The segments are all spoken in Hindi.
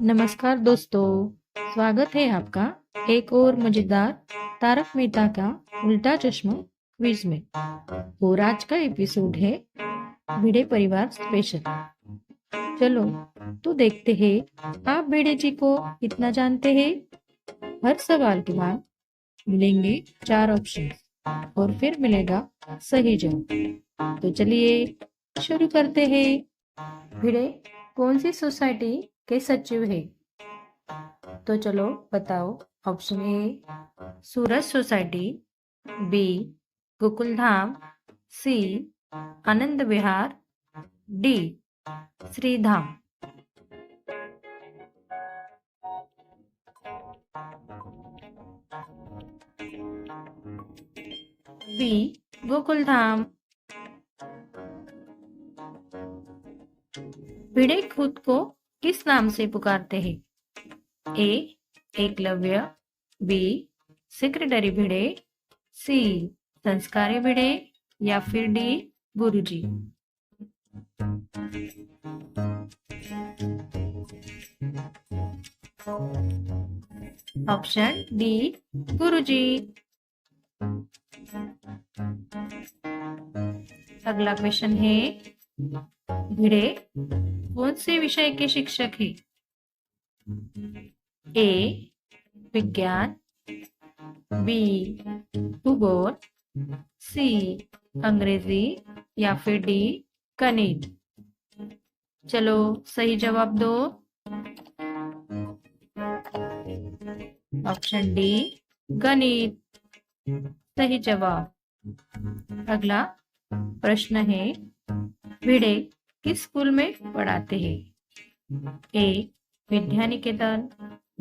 नमस्कार दोस्तों, स्वागत है आपका एक और मजेदार तारक मेहता का उल्टा चश्मा क्विज में। और आज का एपिसोड है भिड़े परिवार स्पेशल। चलो तो देखते हैं आप भिड़े जी को कितना जानते हैं। हर सवाल के बाद मिलेंगे 4 ऑप्शन और फिर मिलेगा सही जवाब। तो चलिए शुरू करते हैं। भिड़े कौन सी सोसाइटी के सचिव है? तो चलो बताओ। Option A Suraj society, B Gokuldham, C Anand Vihar, D Shridham. B Gokuldham. Bhide खुद को किस नाम से पुकारते हैं? A Eklavya, B secretary Bhide, C संस्कारी भिड़े या फिर D Guruji. Option D Guruji. अगला क्वेश्चन है, भिड़े कौन से विषय के शिक्षक हैं? ए विज्ञान, बी भूगोल, सी अंग्रेजी या फिर डी गणित। चलो सही जवाब दो। ऑप्शन डी गणित सही जवाब। अगला प्रश्न है, भिड़े किस स्कूल में पढ़ाते हैं? ए विद्या निकेतन,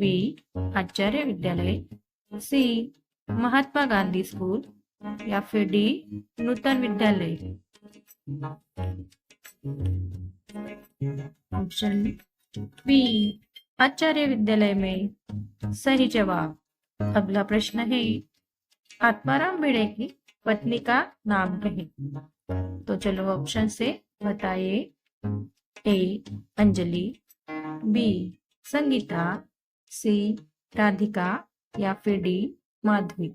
बी आचार्य विद्यालय, सी महात्मा गांधी स्कूल या फिर डी नूतन विद्यालय। ऑप्शन बी आचार्य विद्यालय में सही जवाब। अगला प्रश्न है, आत्माराम भिड़े की पत्नी का नाम कहें। तो चलो ऑप्शन से बताइए। ए अंजलि, बी संगीता, सी राधिका या फिर डी माधवी।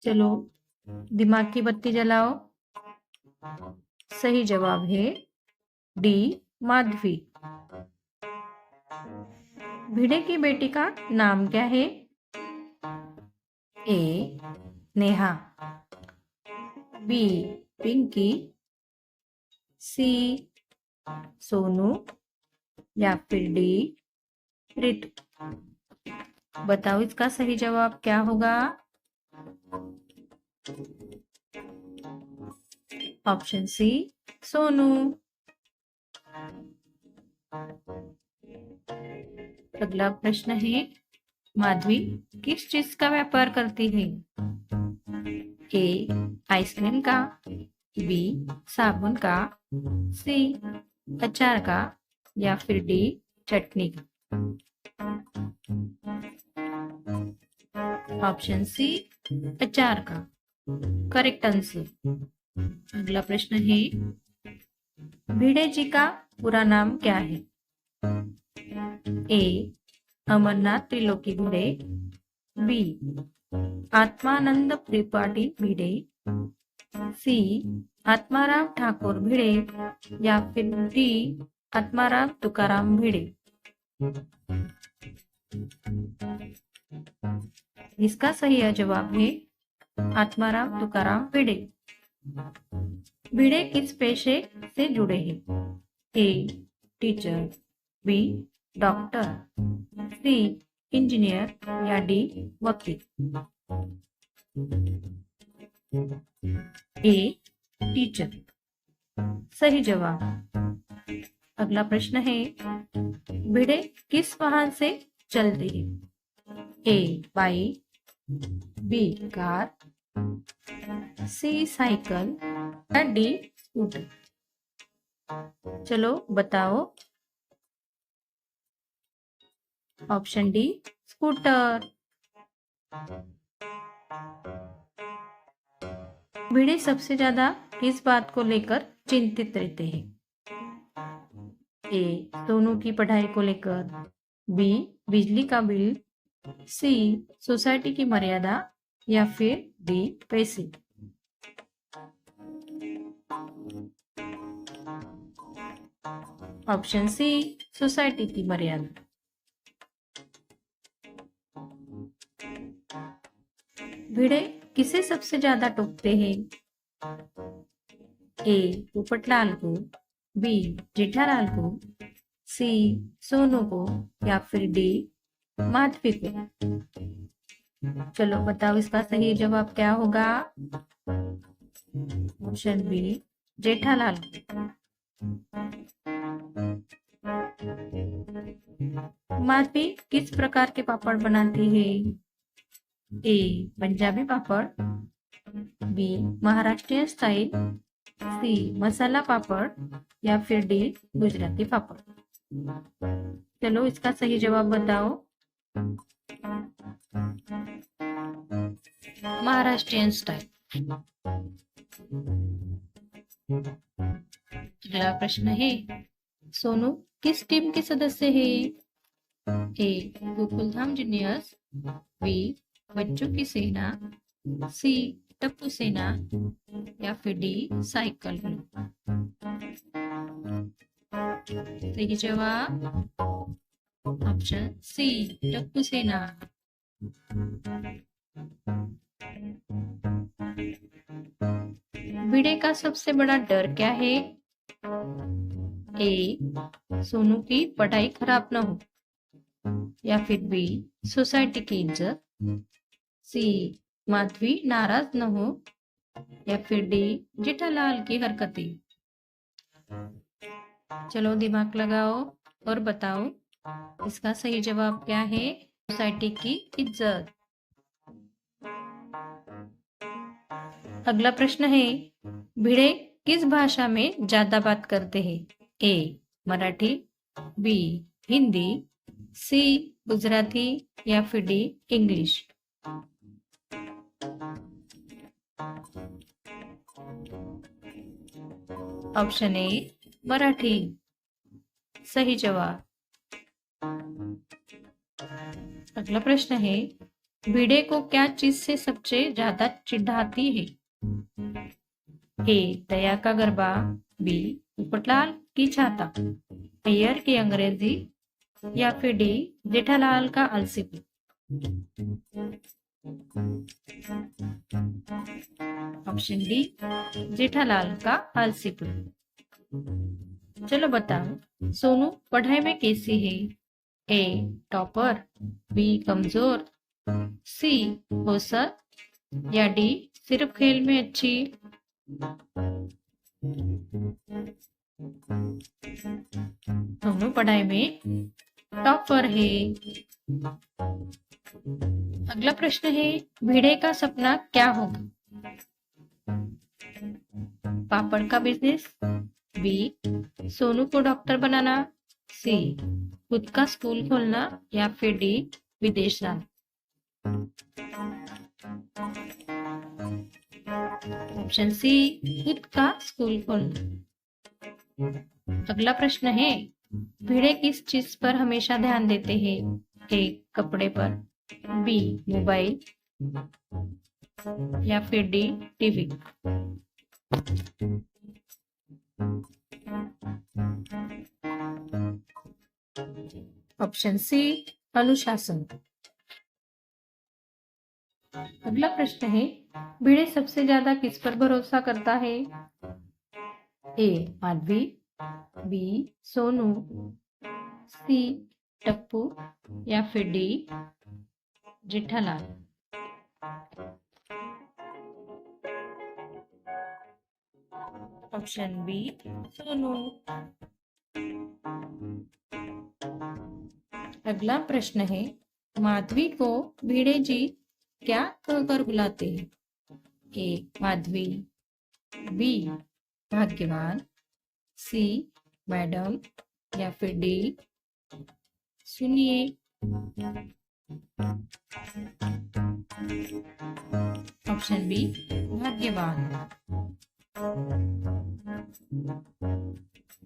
चलो दिमाग की बत्ती जलाओ। सही जवाब है डी माधवी। भिड़े की बेटी का नाम क्या है? ए नेहा, बी पिंकी, सी सोनू या फिर डी रितु। बताओ इसका सही जवाब क्या होगा? Option C Sonu. अगला प्रश्न है, माधवी किस चीज का व्यापार करती है? ए आइसक्रीम का, बी साबुन का, सी अचार का या फिर डी चटनी का। ऑप्शन सी अचार का करेक्ट आंसर। अगला प्रश्न है, भिड़े जी का पूरा नाम क्या है? ए अमरनाथ त्रिलोकी भिड़े, बी आत्मानंद त्रिपाठी भिड़े, सी आत्माराम ठाकुर भिड़े या फिर डी आत्माराम तुकाराम भिड़े। इसका सही जवाब है आत्माराम तुकाराम भिड़े। भिड़े किस पेशे से जुड़े हैं? A teacher, B doctor, C engineer या डी वकील। ए टीचर सही जवाब। अगला प्रश्न है, भिड़े किस वाहन से चलते हैं? ए बाइक, बी कार, सी साइकिल या डी स्कूटर। चलो बताओ। Option D scooter. भिड़े सबसे ज्यादा किस बात को लेकर चिंतित रहते हैं? ए सोनू की पढ़ाई को लेकर, बी बिजली का बिल, सी सोसाइटी की मर्यादा या फिर डी पैसे। ऑप्शन सी सोसाइटी की मर्यादा। भिड़े किसे सबसे ज्यादा टोकते हैं? ए पोपटलाल को, बी जेठालाल को, सी सोनू को या फिर डी माधवी को। चलो बताओ इसका सही जवाब क्या होगा? Option B Jethalal. माधवी किस प्रकार के पापड़ बनाती है? ए पंजाबी पापड़, बी महाराष्ट्रियन स्टाइल, सी मसाला पापड़ या फिर डी गुजराती पापड़। चलो इसका सही जवाब बताओ। महाराष्ट्रियन स्टाइल। अगला प्रश्न है, सोनू किस टीम के सदस्य है? ए गोकुलधाम जूनियर्स, बी बच्चों की सेना, सी टप्पू सेना या फिर डी साइकिल ग्रुप। सही जवाब ऑप्शन सी टप्पू सेना। भिड़े का सबसे बड़ा डर क्या है? ए सोनू की पढ़ाई खराब न हो, या फिर बी सोसाइटी की इज्जत, सी माधवी नाराज न हो या फिर डी जेठालाल की हरकतें। चलो दिमाग लगाओ और बताओ इसका सही जवाब क्या है? सोसाइटी की इज्जत। अगला प्रश्न है, भिड़े किस भाषा में ज्यादा बात करते हैं? ए मराठी, बी हिंदी, सी गुजराती या फिर D English. Option A Marathi. सही जवाब। अगला प्रश्न है, भिड़े को क्या चीज से सबसे ज्यादा चिढ़ाती है? ए दया का गरबा, बी पोपटलाल की छाता, अय्यर की अंग्रेजी या फिर डी जेठालाल का आलसीपन। ऑप्शन डी जेठालाल का आलसीपन। चलो बताओ सोनू पढ़ाई में कैसी है? ए टॉपर, बी कमजोर, सी होशियार या डी सिर्फ खेल में अच्छी। दोनों पढ़ाई में टॉपर है। अगला प्रश्न है, भिड़े का सपना क्या होगा? पापड़ का बिजनेस, बी सोनू को डॉक्टर बनाना, सी खुद का स्कूल खोलना या फिर डी विदेश जाना। ऑप्शन सी खुद का स्कूल खोलना। अगला प्रश्न है, भिड़े किस चीज पर हमेशा ध्यान देते हैं? ए कपड़े पर, बी मोबाइल या फिर डी टीवी। ऑप्शन सी अनुशासन। अगला प्रश्न है, भिड़े सबसे ज्यादा किस पर भरोसा करता है? A Madhavi, B Sonu, C Tappu या फिर D Jethalal. Option B Sonu. अगला प्रश्न है, माधवी को भिड़े जी क्या कहकर बुलाते हैं? ए माधवी, बी भाग्यवान, सी मैडम या फिर डी सुनिए। ऑप्शन बी भाग्यवान।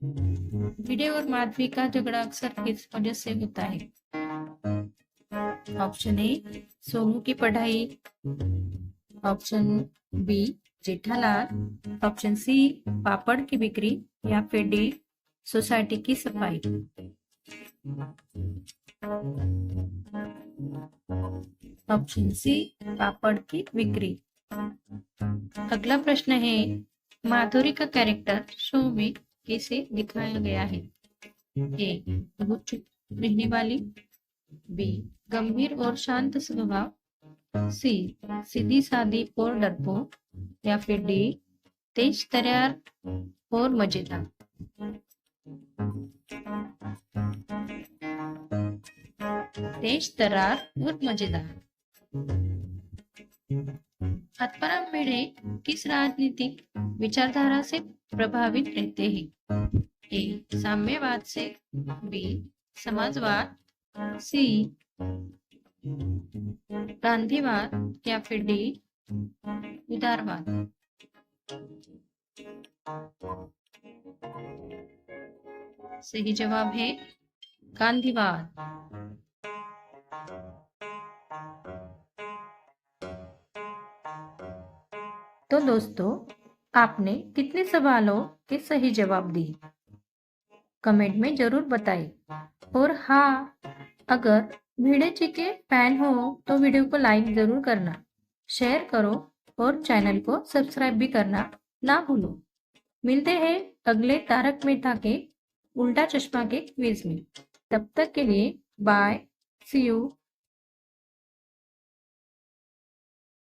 भिड़े और माधवी का झगड़ा अक्सर किस वजह से होता है? ऑप्शन ए सोनू की पढ़ाई, option B Jethalal, option C पापड़ की बिक्री या फिर डी सोसाइटी की सफाई। ऑप्शन सी पापड़ की बिक्री। अगला प्रश्न है, माधुरी का कैरेक्टर शो में कैसे दिखाया गया है? ए बहुत चुप रहने वाली, बी गंभीर और शांत स्वभाव, सी सीधी सादी और डरपोक, या फिर डी तेज तर्रार और मजेदार। तेज तर्रार और मजेदार। आत्माराम भिड़े किस राजनीतिक विचारधारा से प्रभावित रहते हैं? ए साम्यवाद से, बी समाजवाद, सी गांधीवाद, या फिर डी उदारवाद। सही जवाब है गांधीवाद। तो दोस्तों, आपने कितने सवालों के सही जवाब दिए? कमेंट में जरूर बताइए। और हाँ, अगर भिड़े जी के फैन हो तो वीडियो को लाइक जरूर करना, शेयर करो और चैनल को सब्सक्राइब भी करना ना भूलो। मिलते हैं अगले तारक मेहता के उल्टा चश्मा के क्विज में। तब तक के लिए बाय, सी यू।